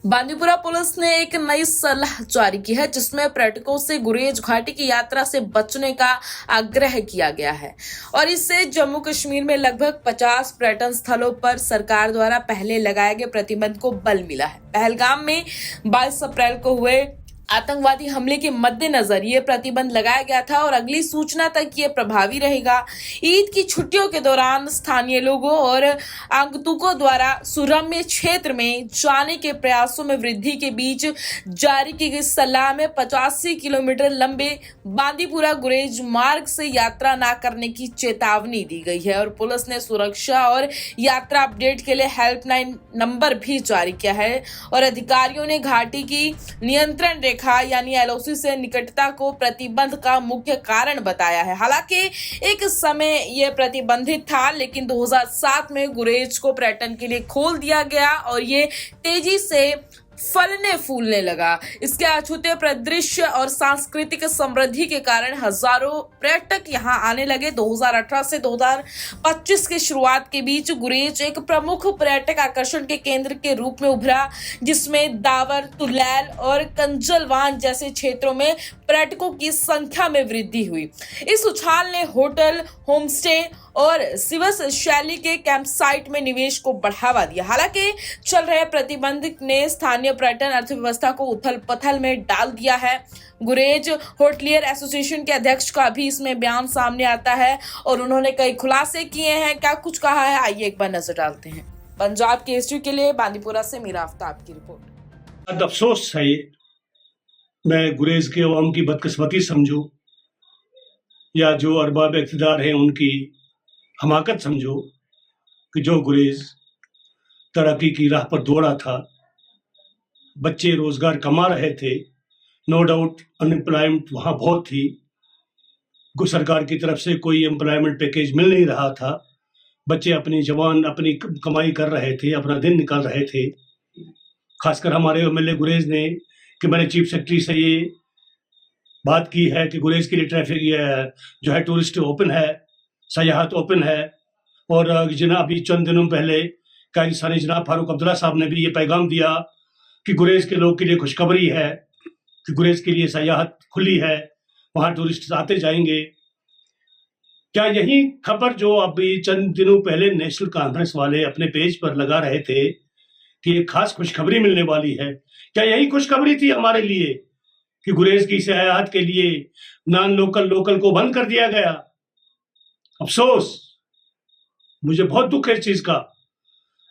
Bandipora police ने एक नई सलाह जारी की है जिसमें पर्यटकों से गुरेज घाटी की यात्रा से बचने का आग्रह किया गया है और इससे जम्मू कश्मीर में लगभग 50 पर्यटन स्थलों पर सरकार द्वारा पहले लगाए गए प्रतिबंध को बल मिला है। पहलगाम में 22 अप्रैल को हुए आतंकवादी हमले के मद्देनजर ये प्रतिबंध लगाया गया था और अगली सूचना तक ये प्रभावी रहेगा। ईद की छुट्टियों के दौरान स्थानीय लोगों और आगंतुकों द्वारा सुरम्य क्षेत्र में जाने के प्रयासों में वृद्धि के बीच जारी की गई सलाह में 85 किलोमीटर लंबे बांदीपुरा गुरेज मार्ग से यात्रा न करने की चेतावनी दी गई है और पुलिस ने सुरक्षा और यात्रा अपडेट के लिए हेल्पलाइन नंबर भी जारी किया है और अधिकारियों ने घाटी की नियंत्रण रेखा यानी एलओसी से निकटता को प्रतिबंध का मुख्य कारण बताया है। हालांकि एक समय यह प्रतिबंधित था, लेकिन 2007 में गुरेज को पर्यटन के लिए खोल दिया गया और ये तेजी से फलने फूलने लगा। इसके अछूते परिदृश्य और सांस्कृतिक समृद्धि के कारण हजारों पर्यटक यहां आने लगे। 2018 से 2025 की शुरुआत के बीच गुरेज एक प्रमुख पर्यटक आकर्षण के केंद्र के रूप में उभरा, जिसमें दावर, तुलैल और कंजलवान जैसे क्षेत्रों में पर्यटकों की संख्या में वृद्धि हुई। इस उछाल ने होटल, होमस्टे और सिवस शैली के कैंप साइट में निवेश को बढ़ावा दिया। हालांकि चल रहे प्रतिबंध ने स्थानीय पर्यटन अर्थव्यवस्था को उथल पथल में डाल दिया है। गुरेज होटलियर एसोसिएशन के अध्यक्ष का भी इसमें बयान सामने आता है और उन्होंने कई खुलासे किए हैं। क्या कुछ कहा है, आइए एक बार नजर डालते हैं। पंजाब केसरी के लिए बांदीपुरा से मीरा आफ्ताब की रिपोर्ट। अफसोस है ये, मैं गुरेज के अवाम की बदकिस्मती समझूं या जो अरबाब इक़्तिदार हैं उनकी हमाकत समझो कि जो गुरेज तरक्की की राह पर दौड़ा था, बच्चे रोजगार कमा रहे थे, नो डाउट अनएम्प्लॉयमेंट वहाँ बहुत थी, सरकार की तरफ से कोई एम्प्लॉयमेंट पैकेज मिल नहीं रहा था, बच्चे अपनी जवान अपनी कमाई कर रहे थे, अपना दिन निकाल रहे थे। खासकर हमारे एमएलए गुरेज ने कि मैंने चीफ सेक्रेटरी से ये बात की है कि गुरेज के लिए ट्रैफिक जो है टूरिस्ट ओपन है, सयाहत ओपन है। और अभी चंद दिनों पहले कायरसानी जनाब फारूक अब्दुल्ला साहब ने भी ये पैगाम दिया कि गुरेज के लोग के लिए खुशखबरी है कि गुरेज के लिए सयाहत खुली है, वहाँ टूरिस्ट आते जाएंगे। क्या यही खबर जो अभी चंद दिनों पहले नेशनल कॉन्फ्रेंस वाले अपने पेज पर लगा रहे थे कि एक खास खुशखबरी मिलने वाली है, क्या यही खुशखबरी थी हमारे लिए कि गुरेज की सयाहत के लिए नॉन लोकल को बंद कर दिया गया? अफसोस, मुझे बहुत दुख है इस चीज का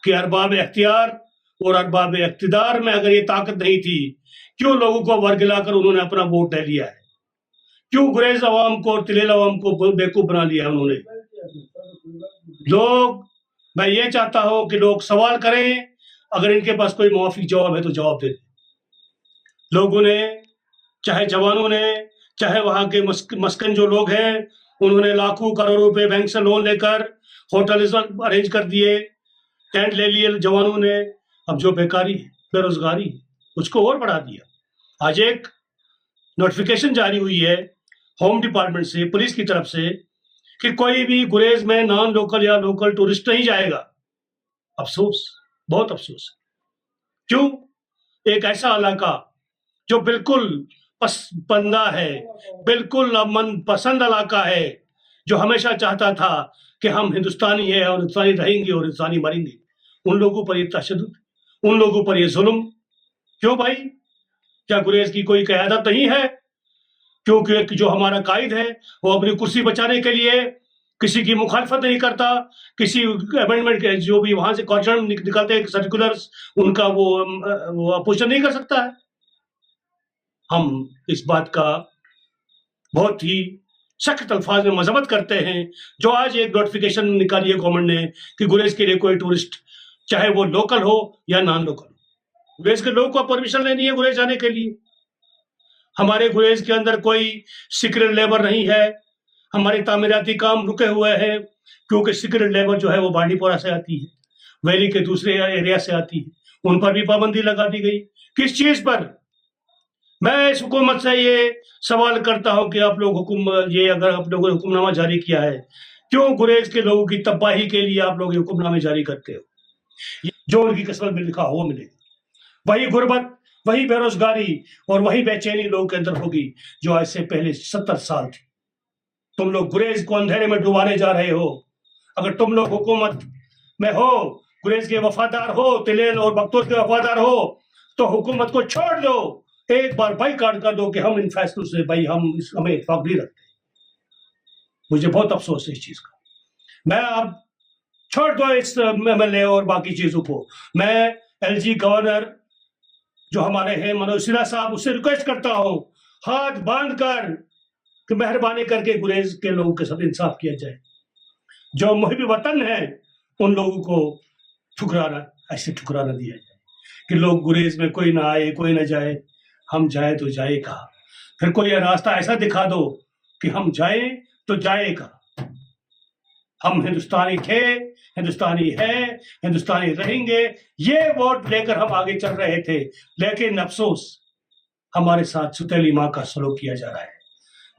कि अरबाब इख्तियार और अरबाब इक़्तिदार में अगर ये ताकत नहीं थी, क्यों लोगों को वर्गलाकर उन्होंने अपना वोट ले लिया है? क्यों गुरेज अवाम को और तिलेल अवाम को बेवकूफ बना लिया उन्होंने? मैं ये चाहता हूं कि लोग सवाल करें, अगर इनके पास कोई मुआफिक जवाब है तो जवाब दे। लोगों ने, चाहे जवानों ने, चाहे वहां के मस्कन जो लोग हैं, उन्होंने लाखों करोड़ों रुपए बैंक से लोन लेकर होटल अरेंज कर दिए, टेंट ले लिए जवानों ने। अब जो बेकारी बेरोजगारी उसको और बढ़ा दिया। आज एक नोटिफिकेशन जारी हुई है होम डिपार्टमेंट से, पुलिस की तरफ से, कि कोई भी गुरेज में नॉन लोकल या लोकल टूरिस्ट नहीं जाएगा। अफसोस, बहुत अफसोस। क्यों? एक ऐसा इलाका जो बिल्कुल पसंदा है, बिल्कुल मन पसंद इलाका है, जो हमेशा चाहता था कि हम हिंदुस्तानी है और हिंदुस्तानी रहेंगे और हिंदुस्तानी मरेंगे, उन लोगों पर ये तशद्दुद, उन लोगों पर ये जुल्म। क्यों भाई? क्या गुरेज की कोई क़यादत नहीं है? क्योंकि जो हमारा कायद है वो अपनी कुर्सी बचाने के लिए किसी की मुखालफत नहीं करता, किसी अमेंडमेंट के जो भी वहां से कॉर्जन निकलते हैं सर्कुलर्स, उनका वो अपोजिशन नहीं कर सकता है। हम इस बात का बहुत ही सख्त अल्फाज में मजम्मत करते हैं जो आज एक नोटिफिकेशन निकाली है गवर्नमेंट ने कि गुरेज के लिए कोई टूरिस्ट, चाहे वो लोकल हो या नॉन लोकल, गुरेज के लोगों को परमिशन लेनी है गुरेज जाने के लिए। हमारे गुरेज के अंदर कोई सीक्रेट लेबर नहीं है, हमारे तामीराती काम रुके हुए हैं क्योंकि सीक्रेट लेबर जो है वो बांडीपोरा से आती है, वैली के दूसरे एरिया से आती है, उन पर भी पाबंदी लगा दी गई। किस चीज पर? मैं इस हुकूमत से ये सवाल करता हूं कि आप लोग अगर आप लोगों ने हुक्मनामा जारी किया है, क्यों गुरेज के लोगों की तबाही के लिए आप लोग ये हुक्मनामे जारी करते हो? जो उनकी किस्मत में लिखा हो वो मिलेगा। वही गुर्बत, वही बेरोजगारी और वही बेचैनी लोगों के अंदर होगी जो आज से पहले 70 साल थी। तुम लोग गुरेज को अंधेरे में डुबाने जा रहे हो। अगर तुम लोग हुकूमत में हो, गुरेज के वफादार हो, तिलेल और बख्तौर के वफादार हो, तो हुकूमत को छोड़ दो, एक बार बाइकाट कर दो कि हम इन फैसलों से भाई हमें इत्फाक नहीं रखते। मुझे बहुत अफसोस है इस चीज का। मैं अब छोड़ दो इस MLA और बाकी चीजों को। मैं LG गवर्नर जो हमारे हैं मनोज सिन्हा साहब, उससे रिक्वेस्ट करता हूं हाथ बांध कर कि मेहरबानी करके गुरेज के लोगों के साथ इंसाफ किया जाए। जो मुहिब वतन है उन लोगों को ऐसे ठुकराना दिया जाए कि लोग गुरेज में कोई ना आए, कोई ना जाए। हम जाए तो जाए कहाँ? फिर कोई रास्ता ऐसा दिखा दो कि हम जाए तो जाए कहाँ? हम हिंदुस्तानी थे, हिंदुस्तानी है, हिंदुस्तानी रहेंगे, ये वोट लेकर हम आगे चल रहे थे। लेकिन अफसोस हमारे साथ सुतेली माँ का सलूक किया जा रहा है।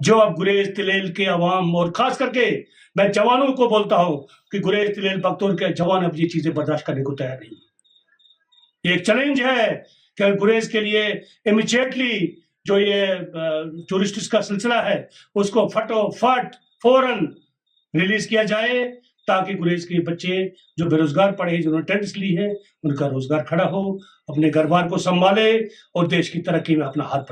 जो अब गुरेज तिलेल के अवाम और खास करके मैं जवानों को बोलता हूं कि गुरेज तिलेल बख्तौर के जवान अब ये चीजें बर्दाश्त करने को तैयार नहीं। ये एक चैलेंज है कि गुरेज के लिए इमीडिएटली जो ये टूरिस्ट का सिलसिला है उसको फटोफट फौरन रिलीज किया जाए, ताकि गुरेज के बच्चे जो बेरोजगार पड़े, जिन्होंने टेंट्स ली है, उनका रोजगार खड़ा हो, अपने घर बार को संभाले और देश की तरक्की में अपना हाथ